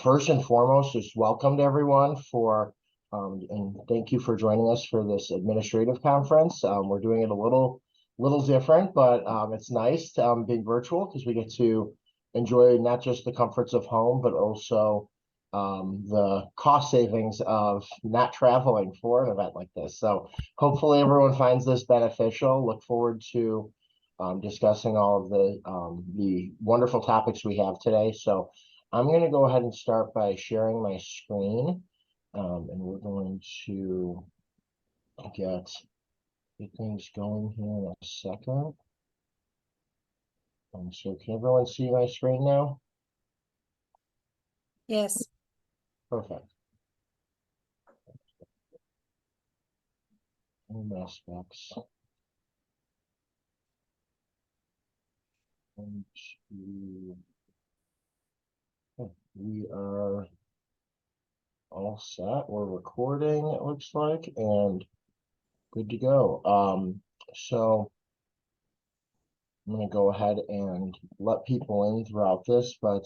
First and foremost, just welcome to everyone and thank you for joining us for this administrative conference. We're doing it a little different, but it's nice being virtual because we get to enjoy not just the comforts of home, but also the cost savings of not traveling for an event like this. So hopefully everyone finds this beneficial. Look forward to discussing all of the wonderful topics we have today. So I'm going to go ahead and start by sharing my screen, and we're going to get things going here in a second. So can everyone see my screen now? Yes. Perfect. Aspects. We are all set. We're recording, it looks like, and good to go. So I'm going to go ahead and let people in throughout this, but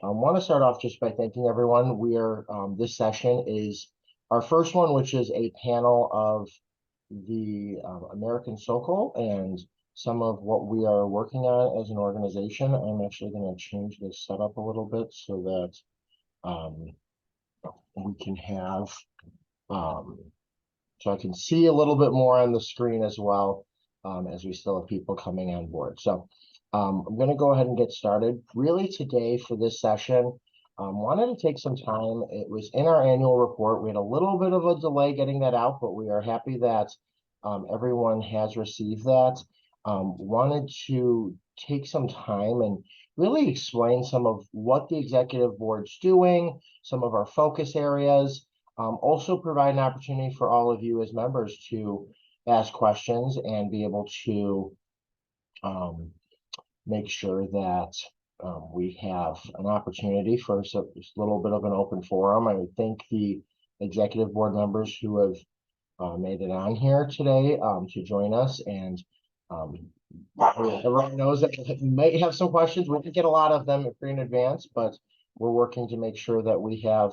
I want to start off just by thanking everyone. This session is our first one, which is a panel of the American Sokol and some of what we are working on as an organization. I'm actually going to change this setup a little bit so that we can have, so I can see a little bit more on the screen as well, as we still have people coming on board. So I'm going to go ahead and get started. Really today for this session, wanted to take some time. It was in our annual report. We had a little bit of a delay getting that out, but we are happy that everyone has received that. Wanted to take some time and really explain some of what the executive board's doing, some of our focus areas, also provide an opportunity for all of you as members to ask questions and be able to make sure that we have an opportunity for just a little bit of an open forum. I would thank the executive board members who have made it on here today to join us, and everyone knows that we may have some questions. We didn't get a lot of them in advance, but we're working to make sure that we have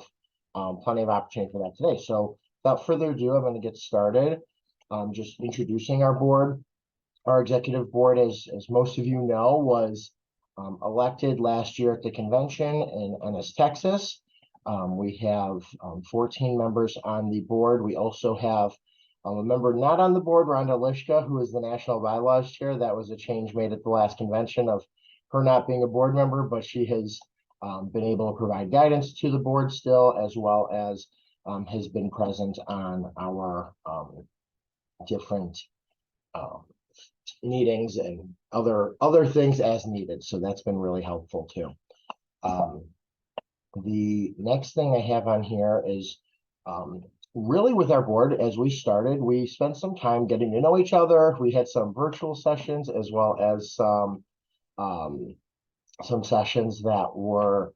plenty of opportunity for that today. So without further ado, I'm going to get started. Just introducing our board. Our executive board, as most of you know, was elected last year at the convention in Ennis, Texas. We have 14 members on the board. We also have a member not on the board, Rhonda Lishka, who is the National Bylaws Chair. That was a change made at the last convention of her not being a board member, but she has been able to provide guidance to the board still, as well as has been present on our different meetings and other things as needed. So that's been really helpful too. The next thing I have on here is really with our board. As we started, we spent some time getting to know each other. We had some virtual sessions as well as some sessions that were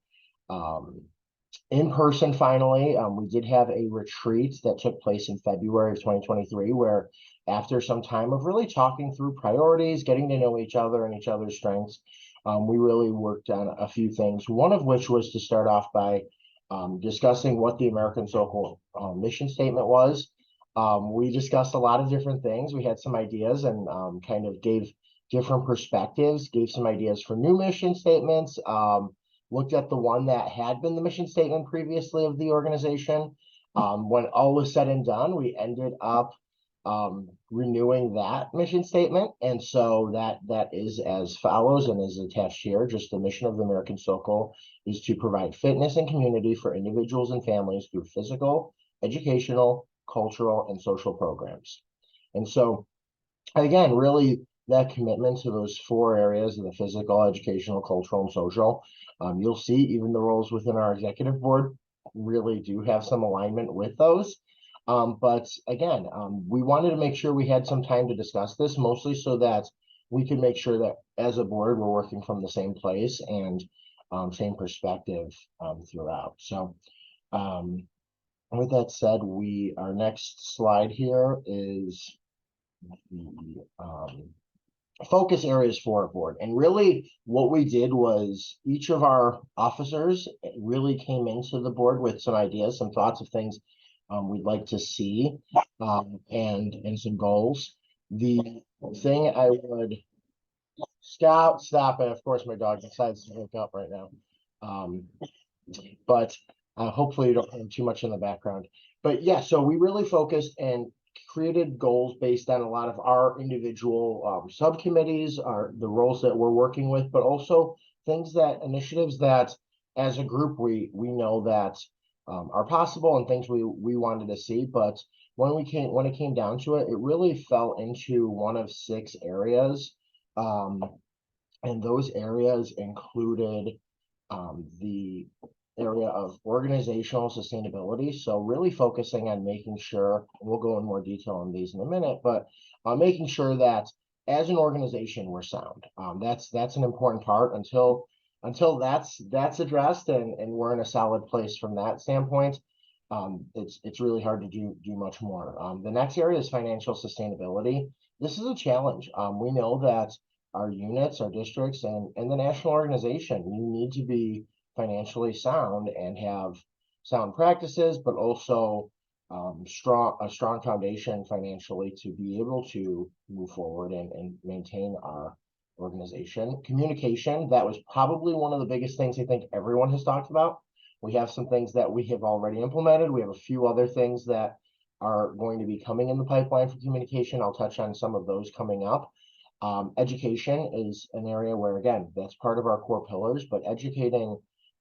in person finally. We did have a retreat that took place in February of 2023, where after some time of really talking through priorities, getting to know each other and each other's strengths, we really worked on a few things, one of which was to start off by discussing what the American Sokol mission statement was. We discussed a lot of different things. We had some ideas and kind of gave different perspectives, gave some ideas for new mission statements, looked at the one that had been the mission statement previously of the organization. When all was said and done, we ended up renewing that mission statement. And so that is as follows and is attached here. Just the mission of the American Sokol is to provide fitness and community for individuals and families through physical, educational, cultural, and social programs. And so, again, really that commitment to those four areas of the physical, educational, cultural, and social. You'll see even the roles within our executive board really do have some alignment with those. But again, we wanted to make sure we had some time to discuss this, mostly so that we can make sure that as a board, we're working from the same place and same perspective throughout. So with that said, our next slide here is the focus areas for our board. And really what we did was each of our officers really came into the board with some ideas, some thoughts of things we'd like to see, and some goals. The thing I would stop, and of course my dog decides to wake up right now. Um, but hopefully you don't hear too much in the background. But yeah, so we really focused and created goals based on a lot of our individual subcommittees, the roles that we're working with, but also initiatives that as a group we know that are possible and things we wanted to see. But when it came down to it, it really fell into one of 6 areas. And those areas included the area of organizational sustainability. So really focusing on making sure, and we'll go in more detail on these in a minute, but making sure that as an organization we're sound. That's an important part until that's addressed and we're in a solid place from that standpoint. It's really hard to do much more. The next area is financial sustainability. This is a challenge. We know that our units, our districts, and the national organization, you need to be financially sound and have sound practices, but also a strong foundation financially to be able to move forward and maintain our organization. Communication, that was probably one of the biggest things I think everyone has talked about. We have some things that we have already implemented. We have a few other things that are going to be coming in the pipeline for communication. I'll touch on some of those coming up. Education is an area where, again, that's part of our core pillars, but educating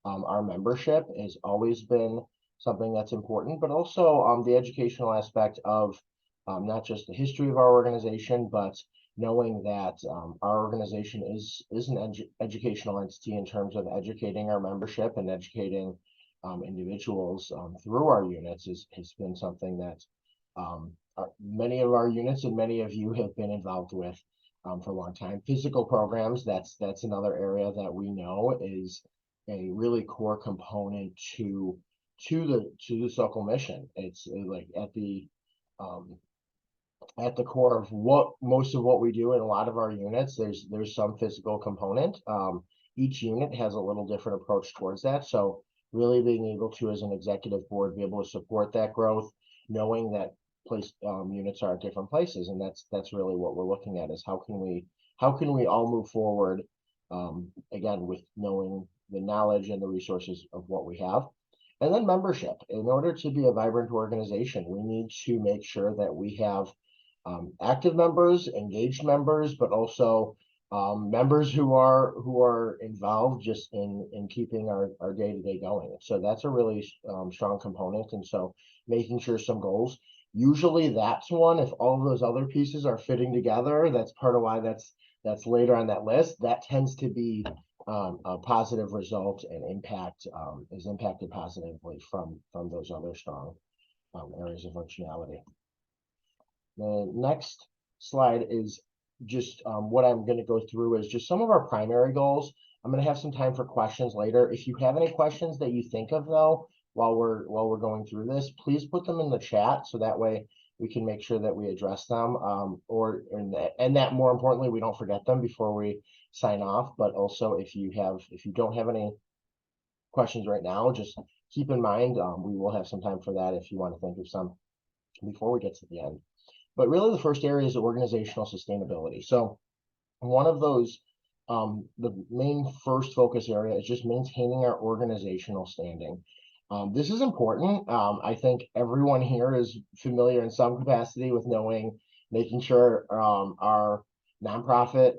our membership has always been something that's important, but also the educational aspect of not just the history of our organization, but knowing that our organization is an educational entity in terms of educating our membership and educating individuals through our units has been something that many of our units and many of you have been involved with for a long time. Physical programs, that's another area that we know is a really core component to the Sokol mission. It's like at the core of most of what we do in a lot of our units, there's some physical component. Each unit has a little different approach towards that. So really being able to, as an executive board, be able to support that growth, knowing that units are at different places, and that's really what we're looking at is how can we all move forward, again, with knowing the knowledge and the resources of what we have. And then membership. In order to be a vibrant organization, we need to make sure that we have active members, engaged members, but also members who are involved just in keeping our day-to-day going. So that's a really strong component. And so making sure some goals. Usually that's one, if all of those other pieces are fitting together, that's part of why that's later on that list. That tends to be a positive result and is impacted positively from those other strong areas of functionality. The next slide is just what I'm going to go through is just some of our primary goals. I'm going to have some time for questions later. If you have any questions that you think of though, while we're going through this, please put them in the chat so that way we can make sure that we address them, and that more importantly, we don't forget them before we sign off. But also if you don't have any questions right now, just keep in mind, we will have some time for that if you want to think of some before we get to the end. But really the first area is organizational sustainability. So one of those, the main first focus area is just maintaining our organizational standing. This is important. I think everyone here is familiar in some capacity with making sure our nonprofit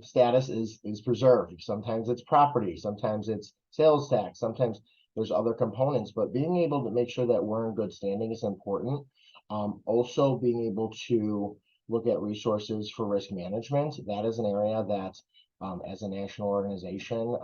status is preserved. Sometimes it's property, sometimes it's sales tax, sometimes there's other components, but being able to make sure that we're in good standing is important. Also being able to look at resources for risk management. That is an area that as a national organization,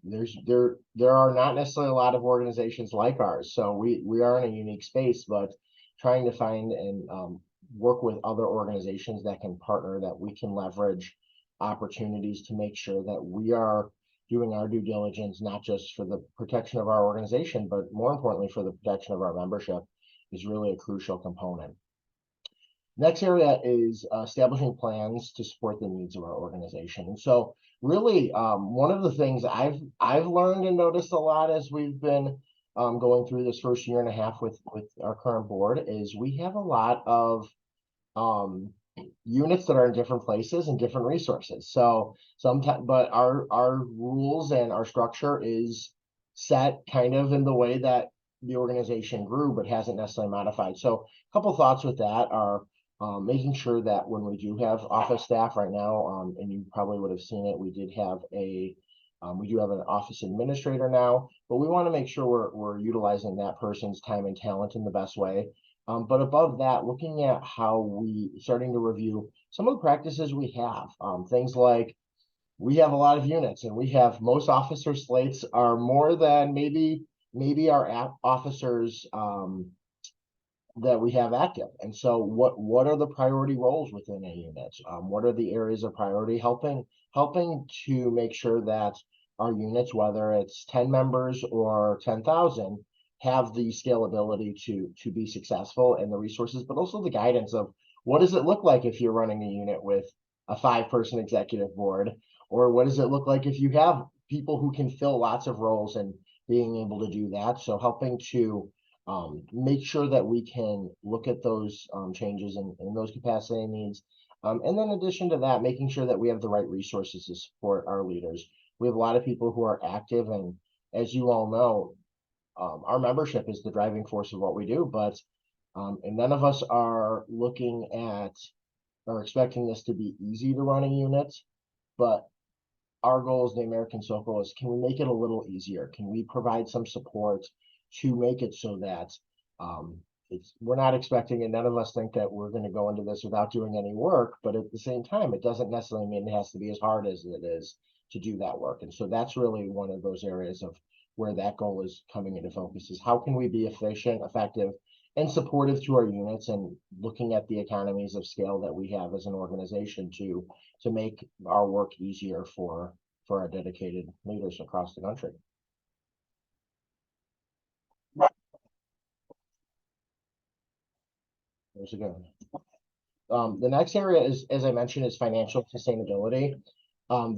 there are not necessarily a lot of organizations like ours. So we are in a unique space, but trying to find and work with other organizations that can partner, that we can leverage opportunities to make sure that we are doing our due diligence, not just for the protection of our organization, but more importantly for the protection of our membership, is really a crucial component. Next area is establishing plans to support the needs of our organization. And so really, one of the things I've learned and noticed a lot as we've been going through this first year and a half with our current board is we have a lot of um, units that are in different places and different resources. So sometimes, but our rules and our structure is set kind of in the way that the organization grew, but hasn't necessarily modified. So a couple thoughts with that are making sure that when we do have office staff right now, and you probably would have seen it, we do have an office administrator now, but we want to make sure we're utilizing that person's time and talent in the best way. But above that, looking at how we starting to review some of the practices we have, things like we have a lot of units and we have most officer slates are more than maybe our officers that we have active. And so what are the priority roles within a unit? What are the areas of priority helping to make sure that our units, whether it's 10 members or 10,000, have the scalability to be successful and the resources, but also the guidance of what does it look like if you're running a unit with a 5-person executive board, or what does it look like if you have people who can fill lots of roles and being able to do that. So helping to make sure that we can look at those changes in those capacity needs. And then in addition to that, making sure that we have the right resources to support our leaders. We have a lot of people who are active, and as you all know, our membership is the driving force of what we do, but and none of us are looking at or expecting this to be easy to run a unit, but our goal as the American Sokol is, can we make it a little easier? Can we provide some support to make it so that we're not expecting, and none of us think that we're going to go into this without doing any work, but at the same time, it doesn't necessarily mean it has to be as hard as it is to do that work. And so that's really one of those areas of where that goal is coming into focus, is how can we be efficient, effective, and supportive to our units, and looking at the economies of scale that we have as an organization to make our work easier for our dedicated leaders across the country. There's a good one. The next area is, as I mentioned, is financial sustainability.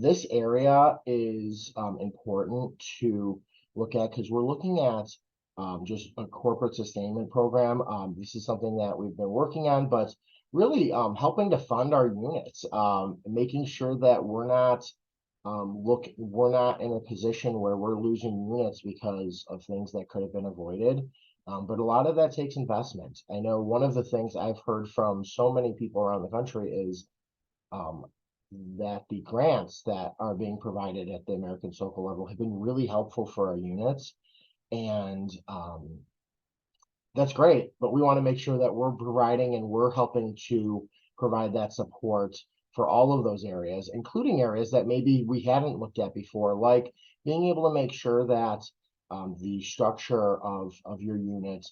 This area is important to look at because we're looking at just a corporate sustainment program. This is something that we've been working on, but really helping to fund our units, making sure that we're not in a position where we're losing units because of things that could have been avoided. But a lot of that takes investment. I know one of the things I've heard from so many people around the country is um, that the grants that are being provided at the American Sokol level have been really helpful for our units. And that's great, but we want to make sure that we're providing and we're helping to provide that support for all of those areas, including areas that maybe we hadn't looked at before, like being able to make sure that the structure of your unit,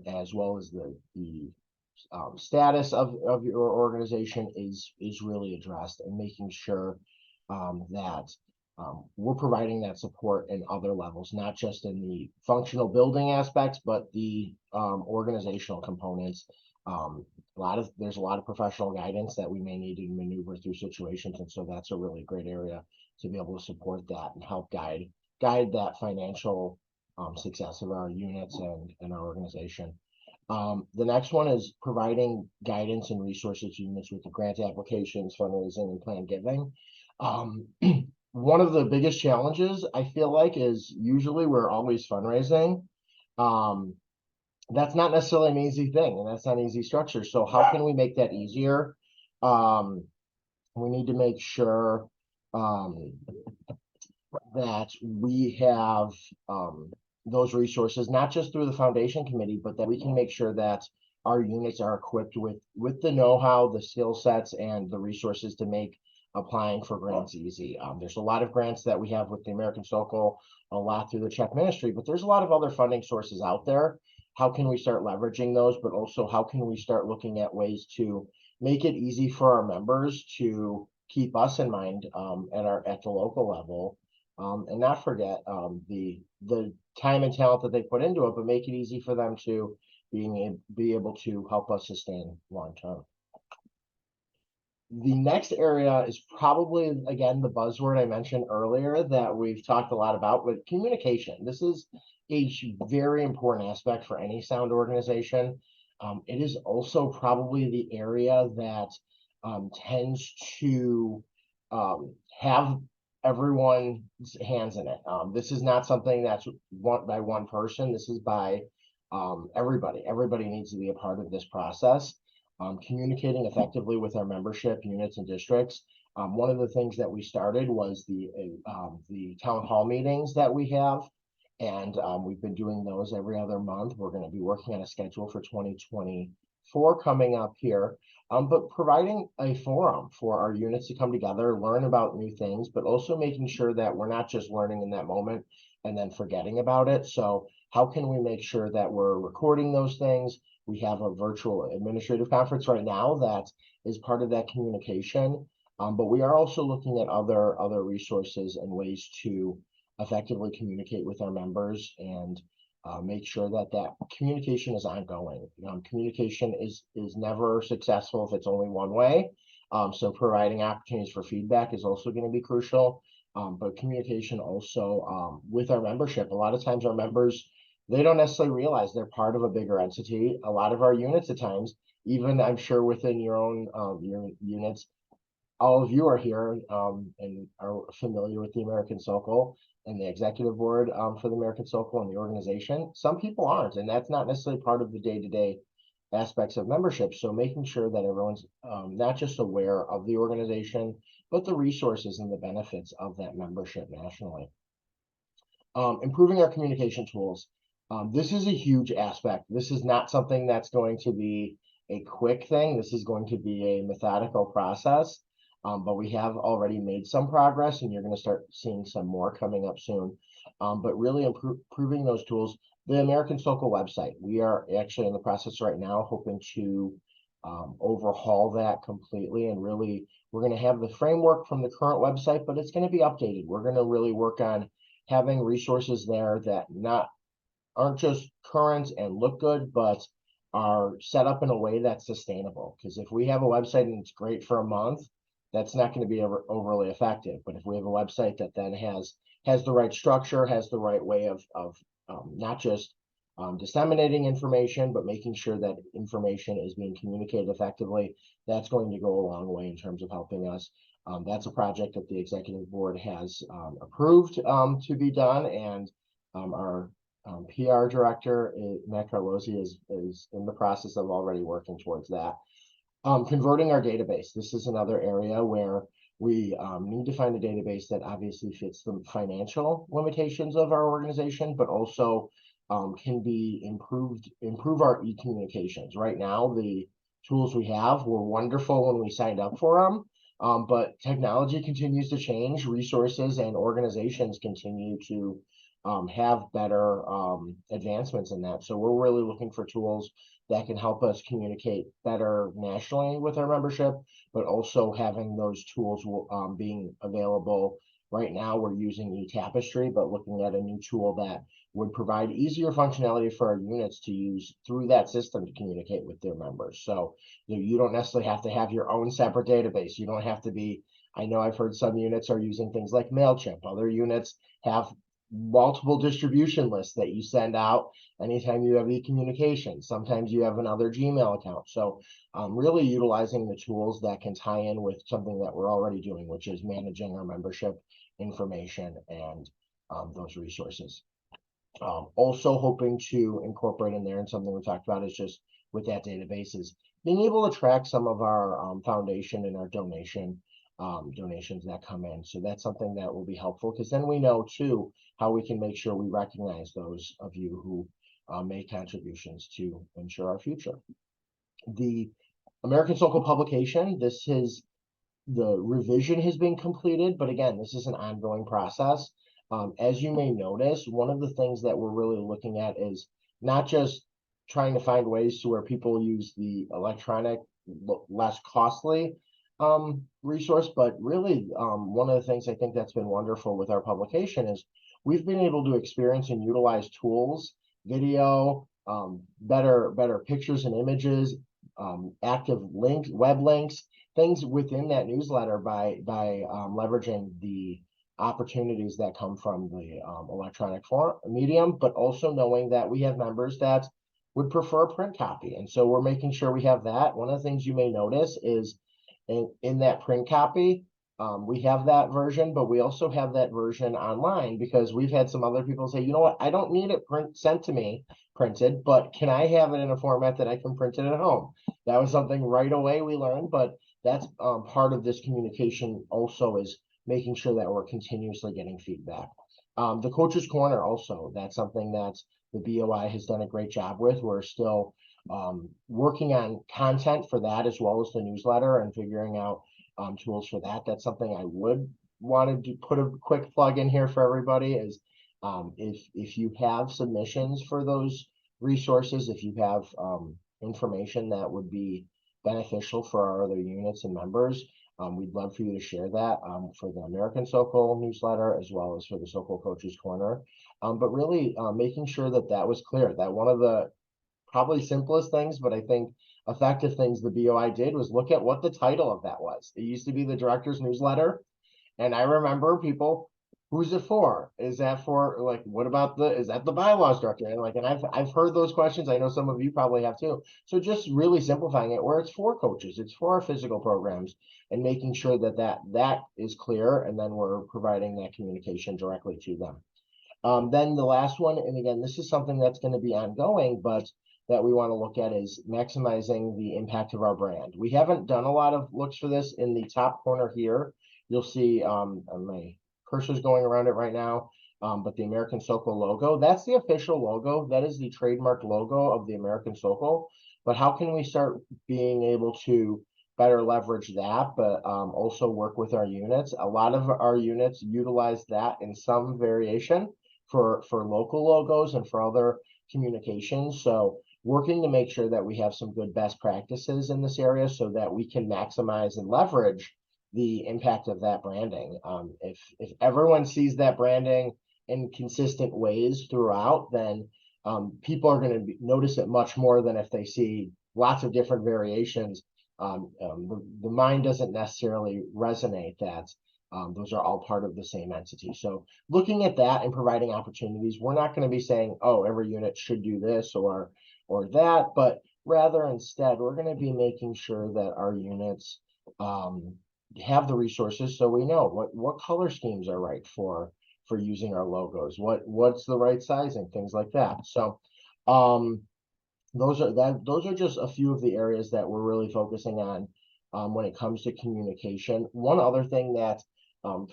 as well as the status of your organization is really addressed, and making sure that we're providing that support in other levels, not just in the functional building aspects, but the organizational components. There's a lot of professional guidance that we may need to maneuver through situations, and so that's a really great area to be able to support that and help guide that financial success of our units and our organization. The next one is providing guidance and resources to units with the grant applications, fundraising, and plan giving. One of the biggest challenges I feel like is usually we're always fundraising. That's not necessarily an easy thing, and that's not an easy structure. So how can we make that easier? We need to make sure that we have those resources, not just through the foundation committee, but that we can make sure that our units are equipped with the know-how, the skill sets, and the resources to make applying for grants easy. There's a lot of grants that we have with the American Sokol, a lot through the Czech ministry, but there's a lot of other funding sources out there. How can we start leveraging those, but also how can we start looking at ways to make it easy for our members to keep us in mind at the local level, and not forget the time and talent that they put into it, but make it easy for them to be able to help us sustain long term. The next area is probably, again, the buzzword I mentioned earlier that we've talked a lot about, but communication. This is a very important aspect for any sound organization. It is also probably the area that tends to have everyone's hands in it. This is not something that's by one person. This is by everybody. Everybody needs to be a part of this process. Communicating effectively with our membership units and districts. One of the things that we started was the town hall meetings that we have, and we've been doing those every other month. We're going to be working on a schedule for 2024 coming up here, but providing a forum for our units to come together, learn about new things, but also making sure that we're not just learning in that moment and then forgetting about it. So how can we make sure that we're recording those things? We have a virtual administrative conference right now that is part of that communication, but we are also looking at other resources and ways to effectively communicate with our members and make sure that communication is ongoing. Communication is never successful if it's only one way. So providing opportunities for feedback is also going to be crucial. But communication also with our membership. A lot of times our members, they don't necessarily realize they're part of a bigger entity. A lot of our units at times, even I'm sure within your own your units, all of you are here and are familiar with the American Sokol and the executive board for the American Sokol and the organization. Some people aren't, and that's not necessarily part of the day-to-day aspects of membership. So making sure that everyone's not just aware of the organization, but the resources and the benefits of that membership nationally. Improving our communication tools. This is a huge aspect. This is not something that's going to be a quick thing. This is going to be a methodical process, but we have already made some progress, and you're going to start seeing some more coming up soon. But really improving those tools. The American Sokol website, we are actually in the process right now hoping to overhaul that completely, and really we're going to have the framework from the current website, but it's going to be updated. We're going to really work on having resources there that aren't just current and look good, but are set up in a way that's sustainable. Because if we have a website and it's great for a month, that's not going to be overly effective. But if we have a website that then has the right structure, has the right way of not just disseminating information, but making sure that information is being communicated effectively, that's going to go a long way in terms of helping us. That's a project that the executive board has approved to be done, and our PR director, Matt Carlozzi, is in the process of already working towards that. Converting our database. This is another area where we need to find a database that obviously fits the financial limitations of our organization, but also can be improve our e-communications. Right now, the tools we have were wonderful when we signed up for them, but technology continues to change. Resources and organizations continue to have better advancements in that. So we're really looking for tools that can help us communicate better nationally with our membership, but also having those tools being available. Right now, we're using eTapestry, but looking at a new tool that would provide easier functionality for our units to use through that system to communicate with their members. So you don't necessarily have to have your own separate database. You don't have to be, I know I've heard some units are using things like MailChimp. Other units have multiple distribution lists that you send out anytime you have e-communication. Sometimes you have another Gmail account. So really utilizing the tools that can tie in with something that we're already doing, which is managing our membership information and those resources. Also hoping to incorporate in there, and something we talked about is just with that database is being able to track some of our foundation and our donations that come in. So that's something that will be helpful, because then we know too how we can make sure we recognize those of you who make contributions to ensure our future. The American Sokol publication, the revision has been completed, but again, this is an ongoing process. As you may notice, one of the things that we're really looking at is not just trying to find ways to where people use the electronic, less costly resource, but really one of the things I think that's been wonderful with our publication is we've been able to experience and utilize tools, video, better pictures and images, active links, web links, things within that newsletter by leveraging the opportunities that come from the electronic form medium, but also knowing that we have members that would prefer a print copy. And so we're making sure we have that. One of the things you may notice is in that print copy, we have that version, but we also have that version online because we've had some other people say, you know what, I don't need it sent to me printed, but can I have it in a format that I can print it at home? That was something right away we learned, but that's part of this communication also, is making sure that we're continuously getting feedback. The Coach's Corner also, that's something that the BOI has done a great job with. We're still working on content for that as well as the newsletter and figuring out tools for that. That's something I would want to put a quick plug in here for everybody is if you have submissions for those resources, if you have information that would be beneficial for our other units and members, we'd love for you to share that for the American Sokol newsletter as well as for the Sokol Coaches Corner. But really making sure that that was clear, that one of the probably simplest things, but I think effective things the BOI did was look at what the title of that was. It used to be the director's newsletter. And I remember people, who's it for? Is that for, like, what about is that the bylaws director? And like, and I've heard those questions. I know some of you probably have too. So just really simplifying it where it's for coaches, it's for our physical programs, and making sure that that is clear. And then we're providing that communication directly to them. Then the last one, and again, this is something that's going to be ongoing, but that we want to look at is maximizing the impact of our brand. We haven't done a lot of looks for this. In the top corner here, you'll see my cursor's going around it right now, but the American Sokol logo, that's the official logo. That is the trademark logo of the American Sokol. But how can we start being able to better leverage that, but also work with our units? A lot of our units utilize that in some variation for local logos and for other communications. So working to make sure that we have some good best practices in this area so that we can maximize and leverage the impact of that branding. If everyone sees that branding in consistent ways throughout, then people are going to notice it much more than if they see lots of different variations. The mind doesn't necessarily resonate that those are all part of the same entity. So looking at that and providing opportunities, we're not going to be saying, oh, every unit should do this or that, but rather instead, we're going to be making sure that our units have the resources so we know what color schemes are right for using our logos, what's the right sizing, things like that. So those are just a few of the areas that we're really focusing on when it comes to communication. One other thing that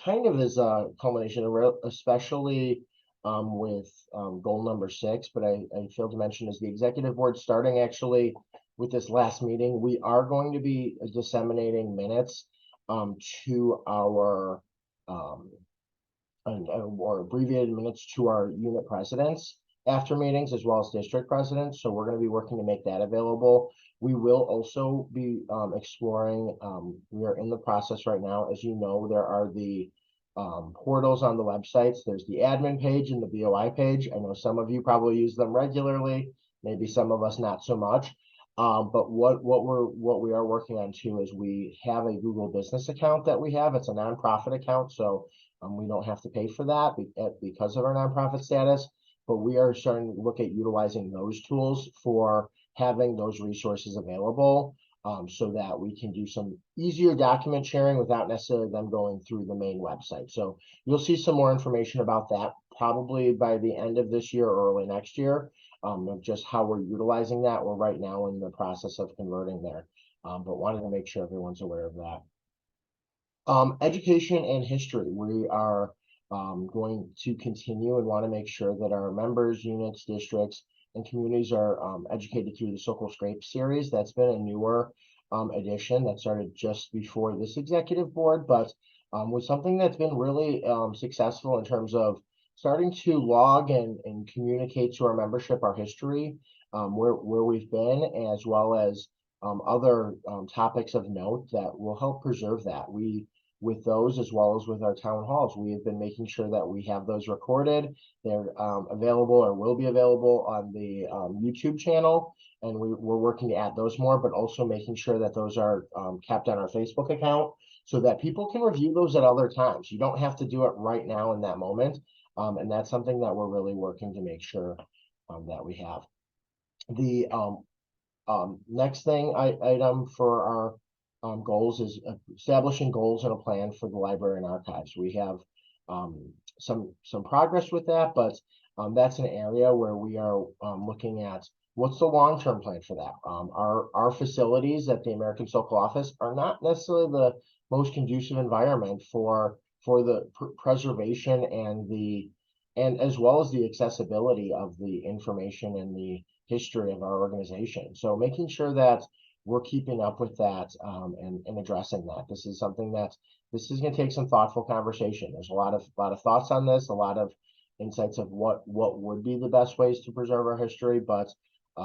kind of is a culmination, especially with goal number 6, but I failed to mention, is the executive board starting actually with this last meeting. We are going to be disseminating minutes to our or abbreviated minutes to our unit presidents after meetings as well as district presidents. So we're going to be working to make that available. We will also be exploring, we are in the process right now. As you know, there are the portals on the websites. There's the admin page and the BOI page. I know some of you probably use them regularly, maybe some of us not so much. But what we are working on too is we have a Google business account that we have. It's a nonprofit account, so we don't have to pay for that because of our nonprofit status. But we are starting to look at utilizing those tools for having those resources available, so that we can do some easier document sharing without necessarily them going through the main website. So you'll see some more information about that probably by the end of this year or early next year, of just how we're utilizing that. We're right now in the process of converting there, but wanted to make sure everyone's aware of that. Education and history. We are going to continue and want to make sure that our members, units, districts, and communities are educated through the Sokol Scrape series. That's been a newer edition that started just before this executive board, but was something that's been really successful in terms of starting to log and communicate to our membership our history, where we've been, as well as other topics of note that will help preserve that. We with those as well as with our town halls. We have been making sure that we have those recorded. They're available or will be available on the YouTube channel, and we're working to add those more, but also making sure that those are kept on our Facebook account so that people can review those at other times. You don't have to do it right now in that moment, and that's something that we're really working to make sure that we have. The next item for our goals is establishing goals and a plan for the library and archives. We have some progress with that, but that's an area where we are looking at what's the long-term plan for that. Our facilities at the American Sokol office are not necessarily the most conducive environment for the preservation and as well as the accessibility of the information and the history of our organization. So making sure that we're keeping up with that and addressing that. This is something that this is going to take some thoughtful conversation. There's a lot of thoughts on this, a lot of insights of what would be the best ways to preserve our history, but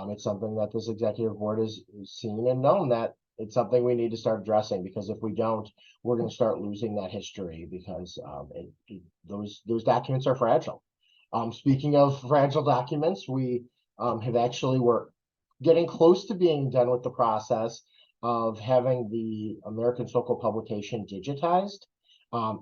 it's something that this executive board has seen and known that it's something we need to start addressing, because if we don't, we're going to start losing that history, because those documents are fragile. Speaking of fragile documents, we we're getting close to being done with the process of having the American Sokol publication digitized,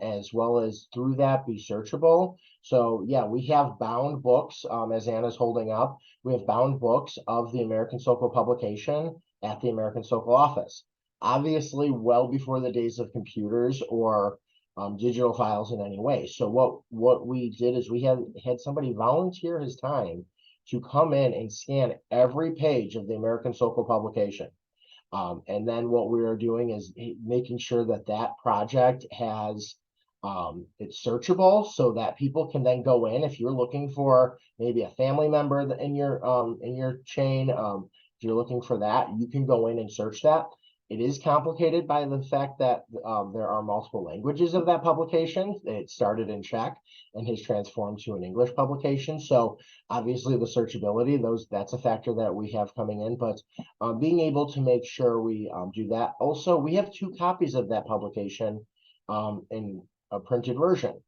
as well as through that be searchable. So yeah, we have bound books, as Anna's holding up. We have bound books of the American Sokol publication at the American Sokol office. Obviously, well before the days of computers or digital files in any way. So what we did is we had somebody volunteer his time to come in and scan every page of the American Sokol publication. And then what we are doing is making sure that that project has it's searchable, so that people can then go in. If you're looking for maybe a family member in your chain, if you're looking for that, you can go in and search that. It is complicated by the fact that there are multiple languages of that publication. It started in Czech and has transformed to an English publication. So obviously the searchability, that's a factor that we have coming in, but being able to make sure we do that. Also, we have 2 copies of that publication in a printed version.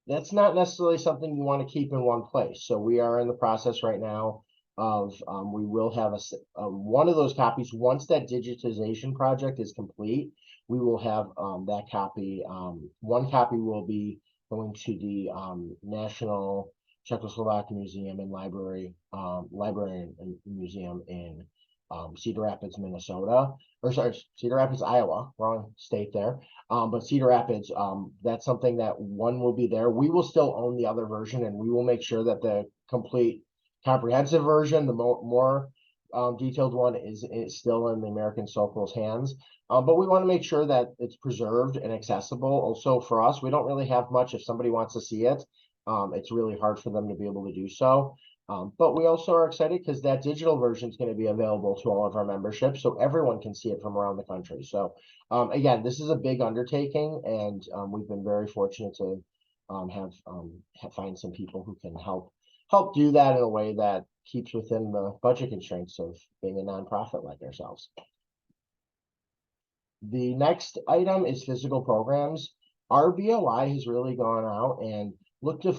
That's not necessarily something you want to keep in one place. So we are in the process right now of we will have one of those copies. Once that digitization project is complete, we will have that copy. One copy will be going to the National Czechoslovak Museum and Library and Museum in Cedar Rapids, Minnesota, or sorry, Cedar Rapids, Iowa, wrong state there. But Cedar Rapids, that's something that one will be there. We will still own the other version, and we will make sure that the complete comprehensive version, the more detailed one, is still in the American Sokol's hands. But we want to make sure that it's preserved and accessible. Also for us, we don't really have much. If somebody wants to see it, it's really hard for them to be able to do so. But we also are excited because that digital version is going to be available to all of our membership, so everyone can see it from around the country. So again, this is a big undertaking, and we've been very fortunate to find some people who can help do that in a way that keeps within the budget constraints of being a nonprofit like ourselves. The next item is physical programs. Our BOI has really gone out and looked to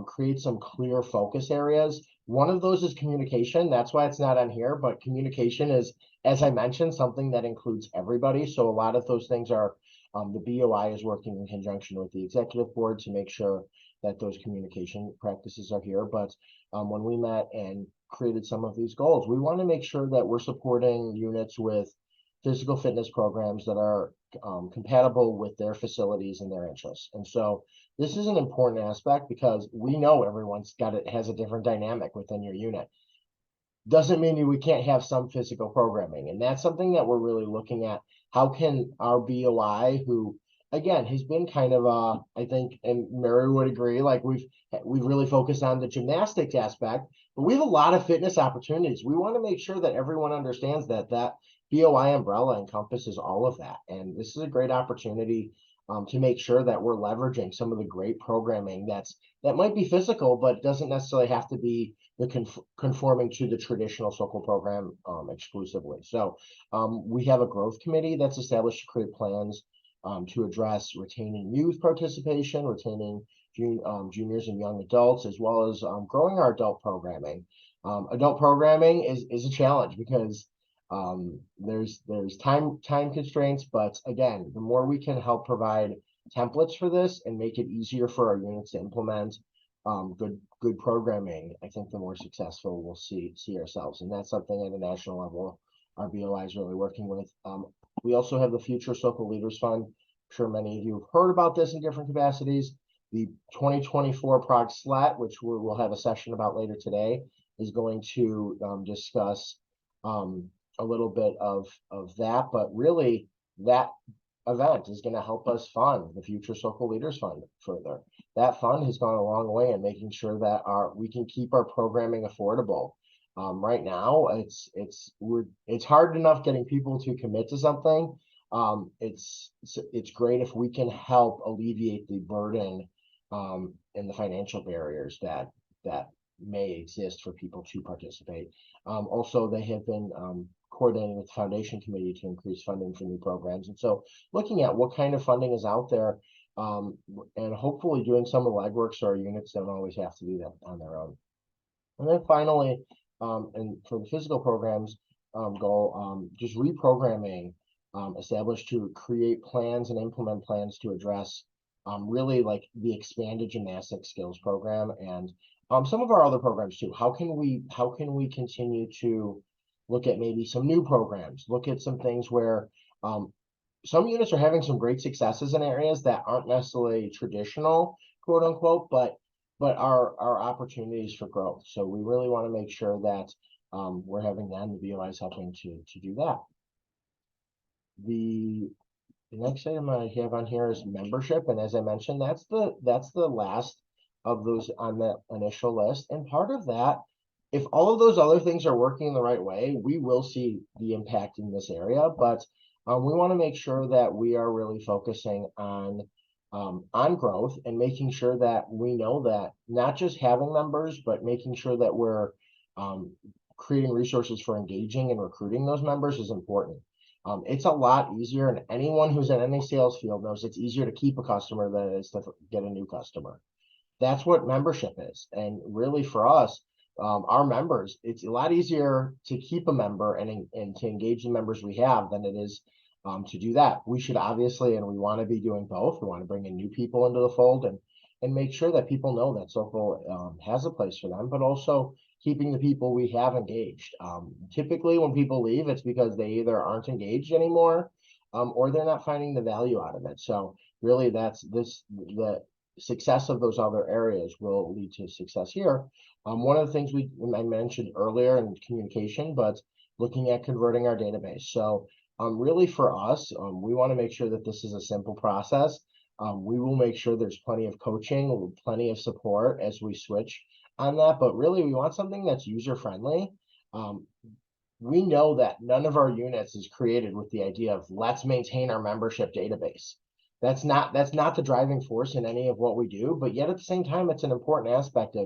create some clear focus areas. One of those is communication. That's why it's not on here, but communication is, as I mentioned, something that includes everybody. So a lot of those things are, the BOI is working in conjunction with the executive board to make sure that those communication practices are here. But when we met and created some of these goals, we want to make sure that we're supporting units with physical fitness programs that are compatible with their facilities and their interests. And so this is an important aspect, because we know everyone's has a different dynamic within your unit. Doesn't mean we can't have some physical programming. And that's something that we're really looking at. How can our BOI, who again has been kind of I think, and Mary would agree, like we've really focused on the gymnastics aspect, but we have a lot of fitness opportunities. We want to make sure that everyone understands that BOI umbrella encompasses all of that. And this is a great opportunity to make sure that we're leveraging some of the great programming that might be physical, but doesn't necessarily have to be conforming to the traditional Sokol program exclusively. So we have a growth committee that's established to create plans to address retaining youth participation, retaining juniors and young adults, as well as growing our adult programming. Adult programming is a challenge because there's time constraints, but again, the more we can help provide templates for this and make it easier for our units to implement good programming, I think the more successful we'll see ourselves. And that's something at a national level our BOI is really working with. We also have the Future Sokol Leaders Fund. I'm sure many of you have heard about this in different capacities. The 2024 Prague SLAT, which we'll have a session about later today, is going to discuss a little bit of that, but really that event is going to help us fund the Future Sokol Leaders Fund further. That fund has gone a long way in making sure that we can keep our programming affordable. Right now, it's hard enough getting people to commit to something. It's great if we can help alleviate the burden and the financial barriers that may exist for people to participate. Also, they have been coordinating with the foundation committee to increase funding for new programs. And so looking at what kind of funding is out there and hopefully doing some of the legwork so our units don't always have to do that on their own. And then finally, and for the physical programs just reprogramming established to create plans and implement plans to address really like the expanded gymnastics skills program and some of our other programs too. How can we continue to look at maybe some new programs, look at some things where some units are having some great successes in areas that aren't necessarily traditional, quote unquote, but are opportunities for growth. So we really want to make sure that we're having them, the BOI is helping to do that. The next item I have on here is membership, and as I mentioned, that's the last of those on the initial list. And part of that, if all of those other things are working the right way, we will see the impact in this area. But we want to make sure that we are really focusing on growth and making sure that we know that not just having members, but making sure that we're creating resources for engaging and recruiting those members is important. It's a lot easier, and anyone who's in any sales field knows it's easier to keep a customer than it is to get a new customer. That's what membership is. And really for us, our members, it's a lot easier to keep a member and to engage the members we have than it is to do that. We should obviously, and we want to be doing both. We want to bring in new people into the fold and make sure that people know that Sokol has a place for them, but also keeping the people we have engaged. Typically when people leave, it's because they either aren't engaged anymore or they're not finding the value out of it. So really the success of those other areas will lead to success here. One of the things I mentioned earlier in communication, but looking at converting our database. So really for us, we want to make sure that this is a simple process. We will make sure there's plenty of coaching, plenty of support as we switch on that, but really we want something that's user-friendly. We know that none of our units is created with the idea of let's maintain our membership database. That's not the driving force in any of what we do, but yet at the same time, it's an important aspect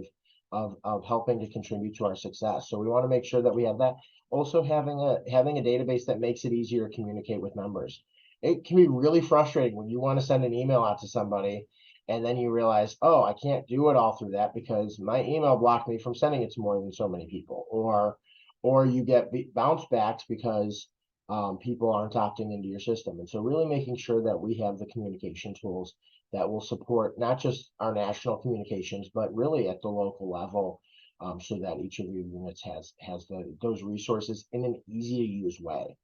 of helping to contribute to our success. So we want to make sure that we have that. Also having a database that makes it easier to communicate with members. It can be really frustrating when you want to send an email out to somebody and then you realize, oh, I can't do it all through that because my email blocked me from sending it to more than so many people. Or you get bounce backs because people aren't opting into your system. And so really making sure that we have the communication tools that will support not just our national communications, but really at the local level, so that each of your units has those resources in an easy to use way.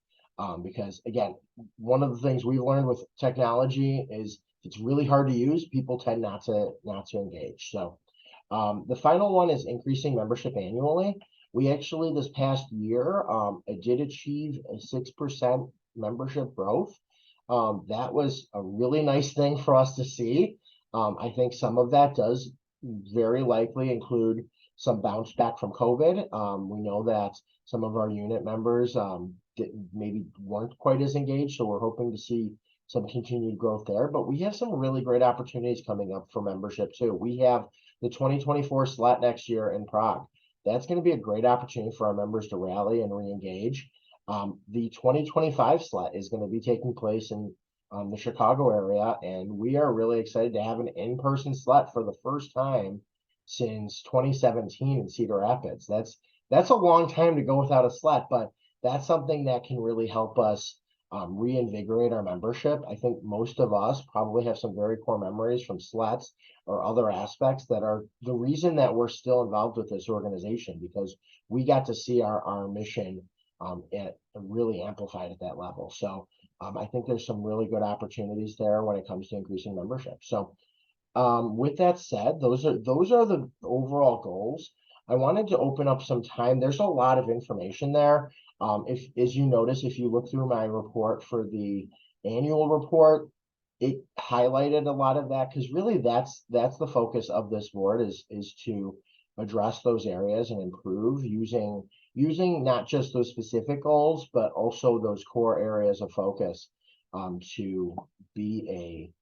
Because again, one of the things we've learned with technology is it's really hard to use. People tend not to engage. So the final one is increasing membership annually. We actually this past year did achieve a 6% membership growth. That was a really nice thing for us to see. I think some of that does very likely include some bounce back from COVID. We know that some of our unit members maybe weren't quite as engaged, so we're hoping to see some continued growth there. But we have some really great opportunities coming up for membership too. We have the 2024 SLAT next year in Prague. That's going to be a great opportunity for our members to rally and re-engage. The 2025 SLAT is going to be taking place in the Chicago area, and we are really excited to have an in-person SLET for the first time since 2017 in Cedar Rapids. That's a long time to go without a SLET, but that's something that can really help us reinvigorate our membership. I think most of us probably have some very core memories from SLETs or other aspects that are the reason that we're still involved with this organization, because we got to see our mission really amplified at that level. So I think there's some really good opportunities there when it comes to increasing membership. So with that said, those are the overall goals. I wanted to open up some time. There's a lot of information there. If, as you notice, if you look through my report for the annual report, it highlighted a lot of that, because really that's the focus of this board is to address those areas and improve using not just those specific goals, but also those core areas of focus to be a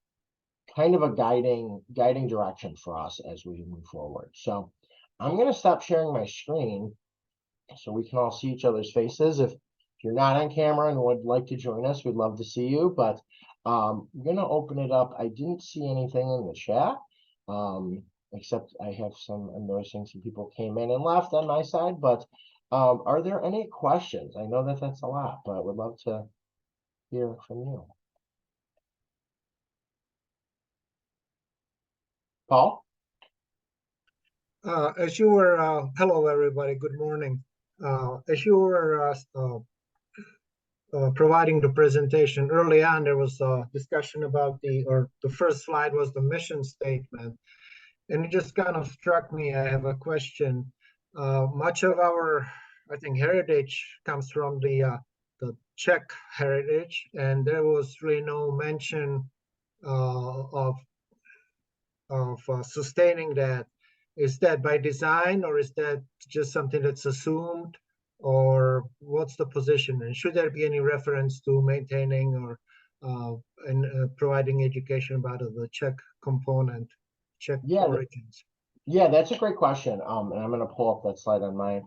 kind of a guiding direction for us as we move forward. So I'm going to stop sharing my screen so we can all see each other's faces. If you're not on camera and would like to join us, we'd love to see you. But I'm going to open it up. I didn't see anything in the chat, except I'm noticing some people came in and left on my side. But are there any questions? I know that that's a lot, but I would love to hear from you. Paul? Hello everybody, good morning. As you were providing the presentation early on, there was a discussion about the first slide was the mission statement. And it just kind of struck me, I have a question. Much of our, I think, heritage comes from the Czech heritage, and there was really no mention of sustaining that. Is that by design, or is that just something that's assumed, or what's the position? And should there be any reference to maintaining or providing education about the Czech component, Czech origins? Yeah, that's a great question. And I'm going to pull up that slide on mine.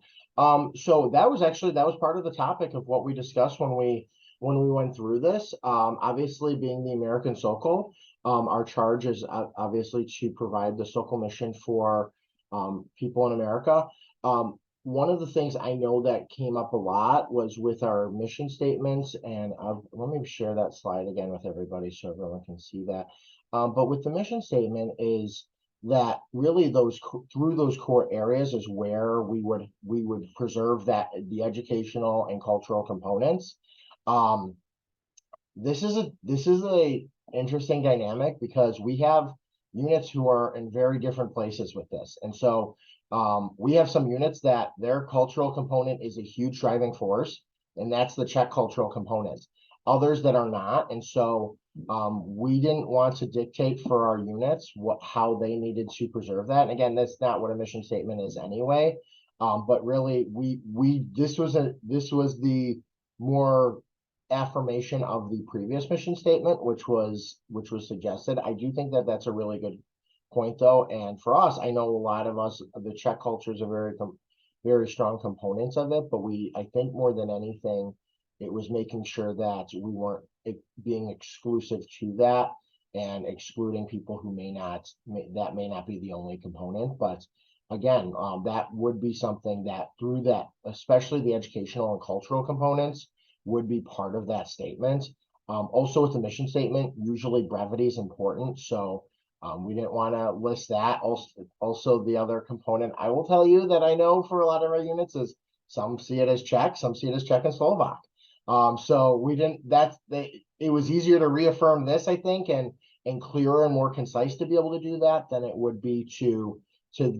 So that was part of the topic of what we discussed when we went through this. Obviously, being the American Sokol, our charge is obviously to provide the Sokol mission for people in America. One of the things I know that came up a lot was with our mission statements, and let me share that slide again with everybody so everyone can see that. But with the mission statement is that really through those core areas is where we would preserve the educational and cultural components. This is a interesting dynamic because we have units who are in very different places with this, and so we have some units that their cultural component is a huge driving force, and that's the Czech cultural component. Others that are not, and so we didn't want to dictate for our units how they needed to preserve that. And again, that's not what a mission statement is anyway. But really, this was the more affirmation of the previous mission statement, which was suggested. I do think that that's a really good point, though. And for us, I know a lot of us, the Czech cultures are very strong components of it. But I think more than anything, it was making sure that we weren't being exclusive to that and excluding people who may not be the only component. But again, that would be something that through that, especially the educational and cultural components, would be part of that statement. Also with the mission statement, usually brevity is important. So we didn't want to list that. Also the other component, I will tell you that I know for a lot of our units is some see it as Czech, some see it as Czech and Slovak. So we didn't, it was easier to reaffirm this, I think, and clearer and more concise to be able to do that than it would be to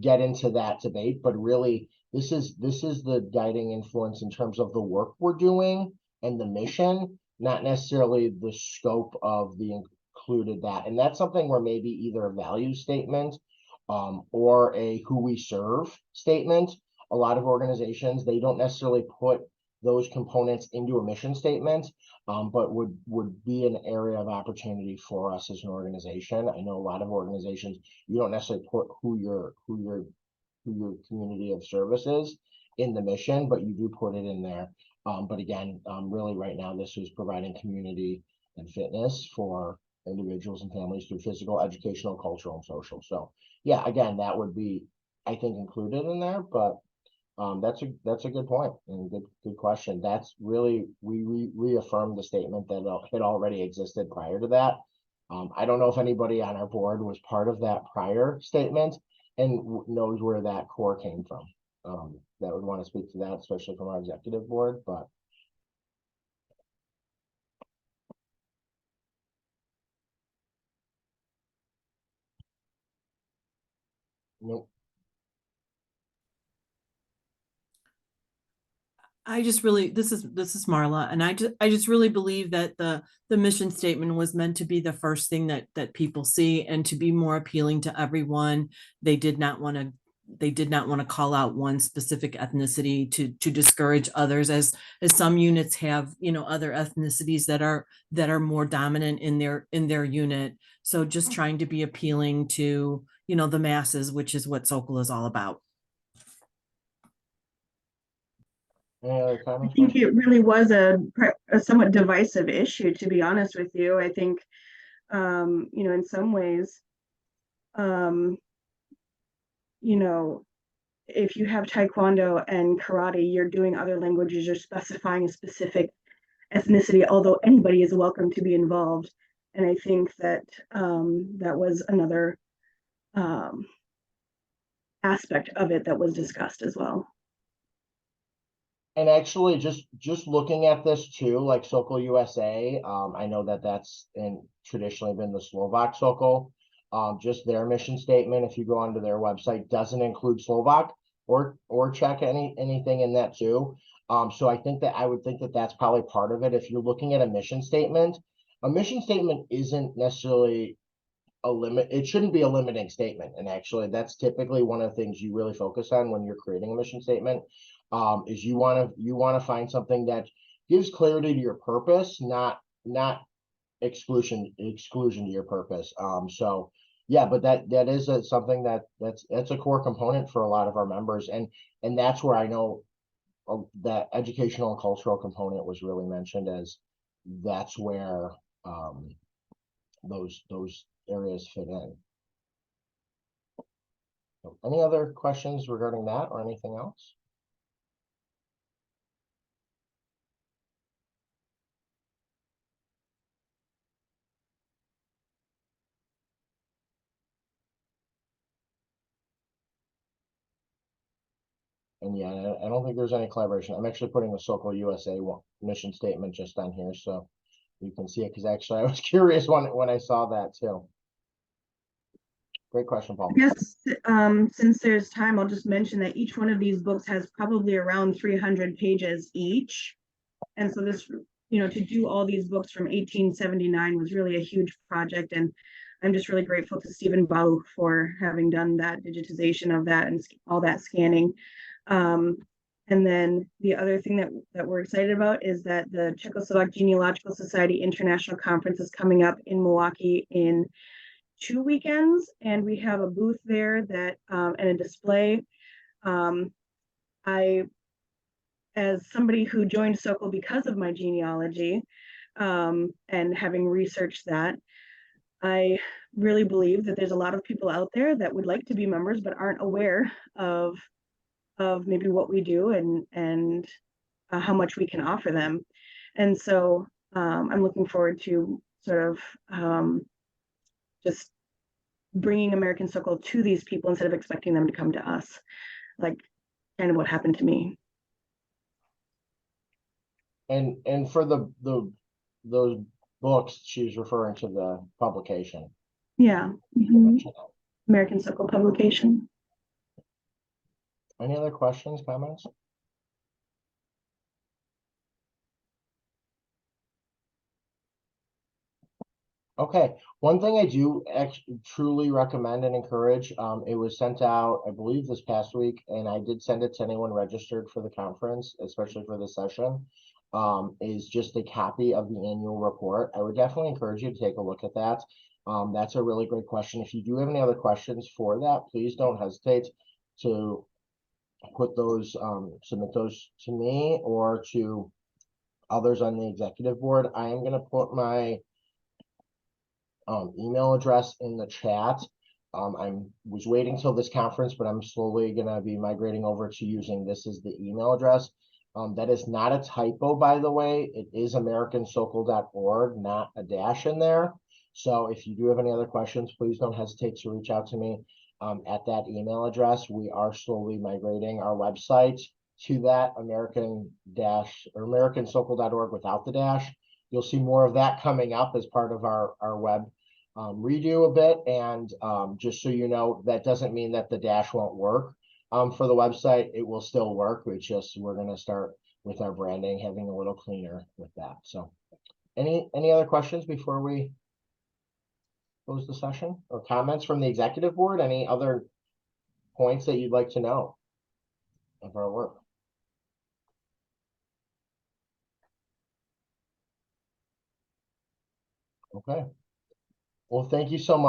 get into that debate. But really, this is the guiding influence in terms of the work we're doing and the mission, not necessarily the scope of the included that. And that's something where maybe either a value statement or a who we serve statement. A lot of organizations, they don't necessarily put those components into a mission statement, but would be an area of opportunity for us as an organization. I know a lot of organizations, you don't necessarily put who your community of service is in the mission, but you do put it in there. But again, really right now, this was providing community and fitness for individuals and families through physical, educational, cultural, and social. So yeah, again, that would be, I think, included in there, but that's a good point and good question. That's really, we reaffirmed the statement that it already existed prior to that. I don't know if anybody on our board was part of that prior statement and knows where that core came from. That would want to speak to that, especially from our executive board, but. Nope. I just really, this is Marla, and I just really believe that the mission statement was meant to be the first thing that people see and to be more appealing to everyone. They did not want to call out one specific ethnicity to discourage others, as some units have, other ethnicities that are more dominant in their unit. So just trying to be appealing to, the masses, which is what Sokol is all about. Any other I comments? think it really was a somewhat divisive issue, to be honest with you. I think, in some ways, if you have Taekwondo and karate, you're doing other languages, you're specifying a specific ethnicity, although anybody is welcome to be involved. And I think that that was another aspect of it that was discussed as well. And actually, just looking at this too, like Sokol USA, I know that's traditionally been the Slovak Sokol. Just their mission statement, if you go onto their website, doesn't include Slovak or Czech anything in that too. So I would think that that's probably part of it. If you're looking at a mission statement isn't necessarily a limit. It shouldn't be a limiting statement. And actually, that's typically one of the things you really focus on when you're creating a mission statement. Is you want to find something that gives clarity to your purpose, not exclusion to your purpose. So yeah, but that is something that's a core component for a lot of our members, and that's where I know that educational and cultural component was really mentioned, as that's where those areas fit in. So any other questions regarding that or anything else? And yeah, I don't think there's any collaboration. I'm actually putting the Sokol USA mission statement just on here, so you can see it, because actually I was curious when I saw that too. Great question, Paul. Yes, since there's time, I'll just mention that each one of these books has probably around 300 pages each. And so this, to do all these books from 1879 was really a huge project. And I'm just really grateful to Stephen Balu for having done that digitization of that and all that scanning. And then the other thing that we're excited about is that the Czechoslovak Genealogical Society International Conference is coming up in Milwaukee in 2 weekends, and we have a booth there that and a display. As somebody who joined Sokol because of my genealogy, and having researched that, I really believe that there's a lot of people out there that would like to be members but aren't aware of maybe what we do and how much we can offer them. And so I'm looking forward to sort of just bringing American Sokol to these people instead of expecting them to come to us, like kind of what happened to me. And for those books, she's referring to the publication. Yeah. Mm-hmm. American Sokol publication. Any other questions, comments? Okay, one thing I do truly recommend and encourage, it was sent out, I believe, this past week, and I did send it to anyone registered for the conference, especially for the session, is just a copy of the annual report. I would definitely encourage you to take a look at that. That's a really great question. If you do have any other questions for that, please don't hesitate to put those, submit those to me or to others on the executive board. I am gonna put my email address in the chat. Was waiting till this conference, but I'm slowly gonna be migrating over to using this as the email address. That is not a typo, by the way. It is americansokol.org, not a dash in there. So if you do have any other questions, please don't hesitate to reach out to me at that email address. We are slowly migrating our website to that americansokol.org without the dash. You'll see more of that coming up as part of our web redo a bit. And just so you know, that doesn't mean that the dash won't work for the website. It will still work. We're going to start with our branding, having a little cleaner with that. So any other questions before we close the session, or comments from the executive board? Any other points that you'd like to know of our work? Okay. Well, thank you so much.